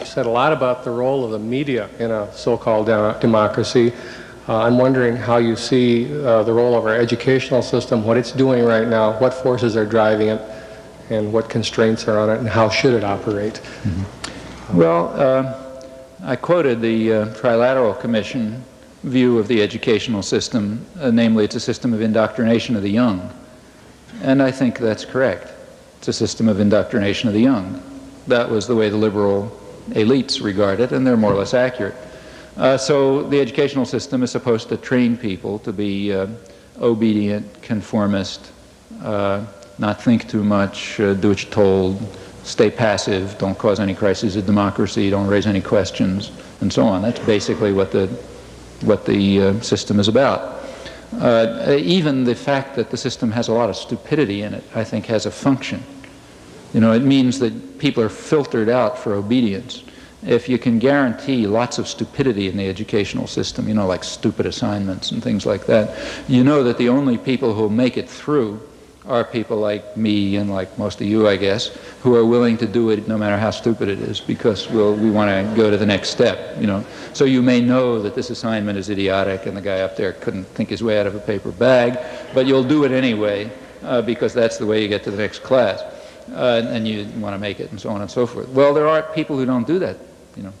said a lot about the role of the media in a so-called democracy. I'm wondering how you see the role of our educational system, what it's doing right now, what forces are driving it, and what constraints are on it, and how should it operate? Mm-hmm. Well, I quoted the Trilateral Commission view of the educational system, namely it's a system of indoctrination of the young. And I think that's correct. It's a system of indoctrination of the young. That was the way the liberal elites regard it, and they're more or less accurate. So the educational system is supposed to train people to be obedient, conformist, not think too much, do what you're told, stay passive, don't cause any crises of democracy, don't raise any questions, and so on. That's basically what the system is about. Even the fact that the system has a lot of stupidity in it, I think, has a function. You know, it means that people are filtered out for obedience. If you can guarantee lots of stupidity in the educational system, you know, like stupid assignments and things like that, you know that the only people who make it through are people like me and like most of you, I guess, who are willing to do it no matter how stupid it is, because we want to go to the next step, you know. So you may know that this assignment is idiotic and the guy up there couldn't think his way out of a paper bag, but you'll do it anyway because that's the way you get to the next class. And you want to make it, and so on and so forth. Well, there are people who don't do that, you know.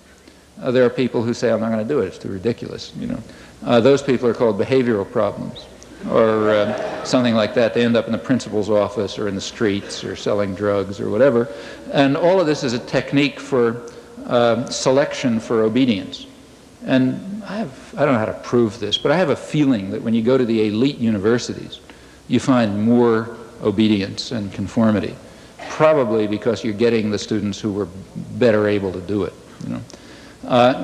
There are people who say, I'm not going to do it, it's too ridiculous, you know. Those people are called behavioral problems, or something like that. They end up in the principal's office, or in the streets, or selling drugs, or whatever. And all of this is a technique for selection for obedience. And I don't know how to prove this, but I have a feeling that when you go to the elite universities, you find more obedience and conformity. Probably because you're getting the students who were better able to do it, you know.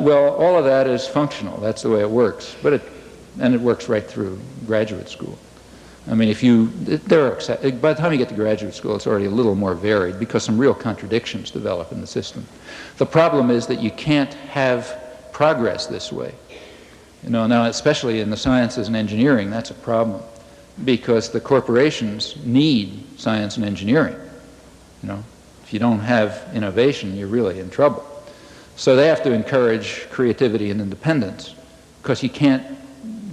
Well, all of that is functional. That's the way it works. And it works right through graduate school. I mean, by the time you get to graduate school, it's already a little more varied because some real contradictions develop in the system. The problem is that you can't have progress this way. You know, now, especially in the sciences and engineering, that's a problem because the corporations need science and engineering. You know, if you don't have innovation, you're really in trouble. So they have to encourage creativity and independence because you can't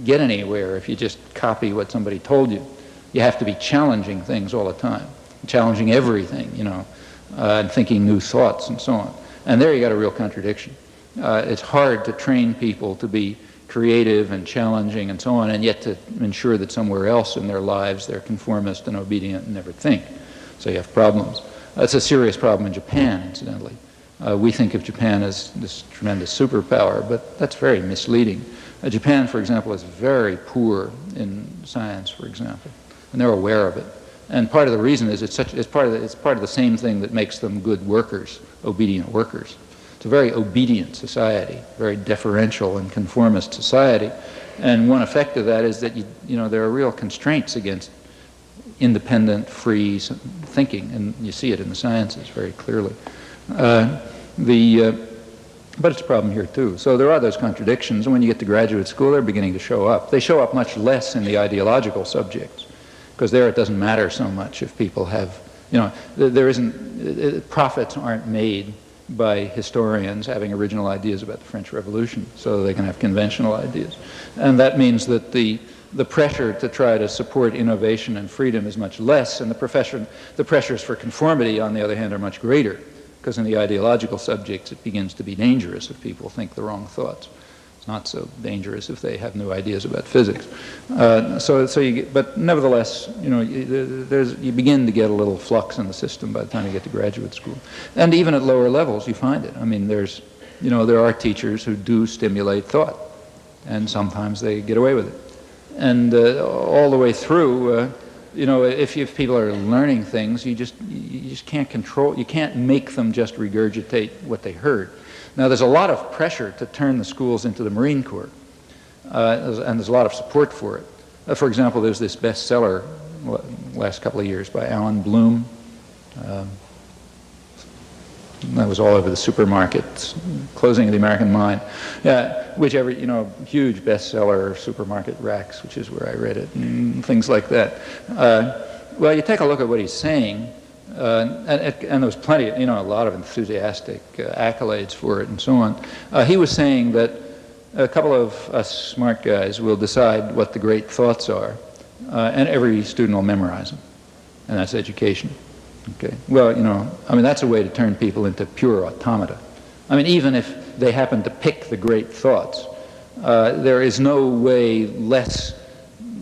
get anywhere if you just copy what somebody told you. You have to be challenging things all the time, challenging everything, you know, and thinking new thoughts and so on. And there you got a real contradiction. It's hard to train people to be creative and challenging and so on, and yet to ensure that somewhere else in their lives they're conformist and obedient and never think. So you have problems. That's a serious problem in Japan, incidentally. We think of Japan as this tremendous superpower, but that's very misleading. Japan, for example, is very poor in science, for example, and they're aware of it. And part of the reason is it's part of the same thing that makes them good workers, obedient workers. It's a very obedient society, very deferential and conformist society. And one effect of that is that you know there are real constraints against independent, free thinking, and you see it in the sciences very clearly. But it's a problem here too. So there are those contradictions, and when you get to graduate school, they're beginning to show up. They show up much less in the ideological subjects, because there it doesn't matter so much if people have, you know, profits aren't made by historians having original ideas about the French Revolution, so they can have conventional ideas. And that means that the pressure to try to support innovation and freedom is much less, and the pressures for conformity, on the other hand, are much greater, because in the ideological subjects it begins to be dangerous if people think the wrong thoughts. It's not so dangerous if they have new ideas about physics. But nevertheless, you know, you begin to get a little flux in the system by the time you get to graduate school. And even at lower levels you find it. I mean, there are teachers who do stimulate thought, and sometimes they get away with it. And all the way through, you know, if people are learning things, you just can't control, you can't make them just regurgitate what they heard. Now, there's a lot of pressure to turn the schools into the Marine Corps, and there's a lot of support for it. For example, there's this bestseller last couple of years by Alan Bloom. That was all over the supermarkets, Closing of the American Mind. Whichever, you know, huge bestseller, supermarket racks, which is where I read it, and things like that. Well, you take a look at what he's saying, And there was plenty, a lot of enthusiastic accolades for it and so on. He was saying that a couple of us smart guys will decide what the great thoughts are, and every student will memorize them, and that's education. Okay. Well, that's a way to turn people into pure automata. Even if they happen to pick the great thoughts, there is no way less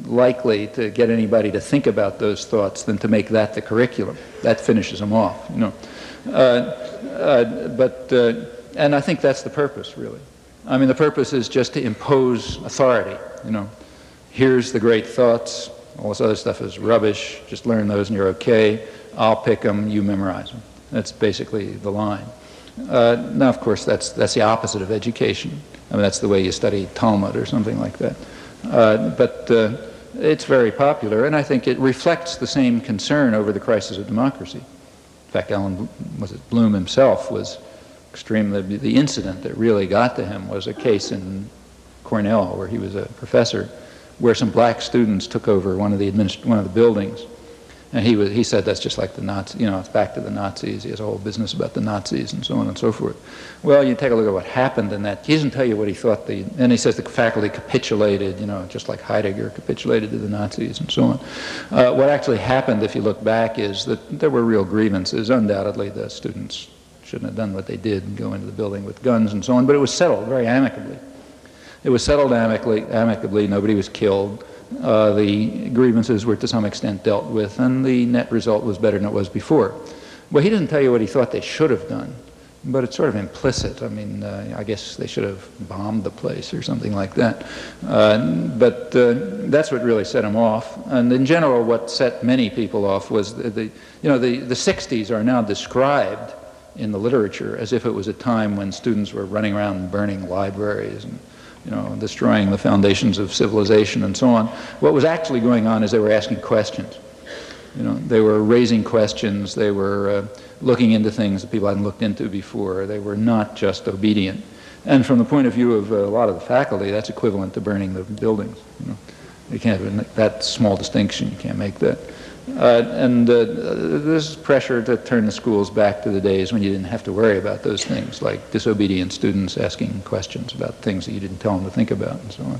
likely to get anybody to think about those thoughts than to make that the curriculum. That finishes them off, and I think that's the purpose, really. The purpose is just to impose authority, Here's the great thoughts. All this other stuff is rubbish. Just learn those and you're okay. I'll pick them, you memorize them. That's basically the line. Now, of course, that's the opposite of education. That's the way you study Talmud or something like that. But it's very popular, and I think it reflects the same concern over the crisis of democracy. In fact, Bloom himself was extremely, the incident that really got to him was a case in Cornell where he was a professor, where some black students took over one of the buildings. And he said that's just like the Nazis, it's back to the Nazis. He has a whole business about the Nazis and so on and so forth. Well, you take a look at what happened in that. He doesn't tell you what he thought and he says the faculty capitulated, just like Heidegger capitulated to the Nazis and so on. What actually happened, if you look back, is that there were real grievances. Undoubtedly, the students shouldn't have done what they did and go into the building with guns and so on, but it was settled very amicably. It was settled amicably, nobody was killed. The grievances were to some extent dealt with, and the net result was better than it was before. Well, he doesn't tell you what he thought they should have done, but it's sort of implicit. I guess they should have bombed the place or something like that. But that's what really set him off. And in general, what set many people off was the 60s are now described in the literature as if it was a time when students were running around burning libraries and destroying the foundations of civilization and so on. What was actually going on is they were asking questions. They were raising questions. They were looking into things that people hadn't looked into before. They were not just obedient. And from the point of view of a lot of the faculty, that's equivalent to burning the buildings. You can't have that small distinction. You can't make that. There's pressure to turn the schools back to the days when you didn't have to worry about those things, like disobedient students asking questions about things that you didn't tell them to think about and so on.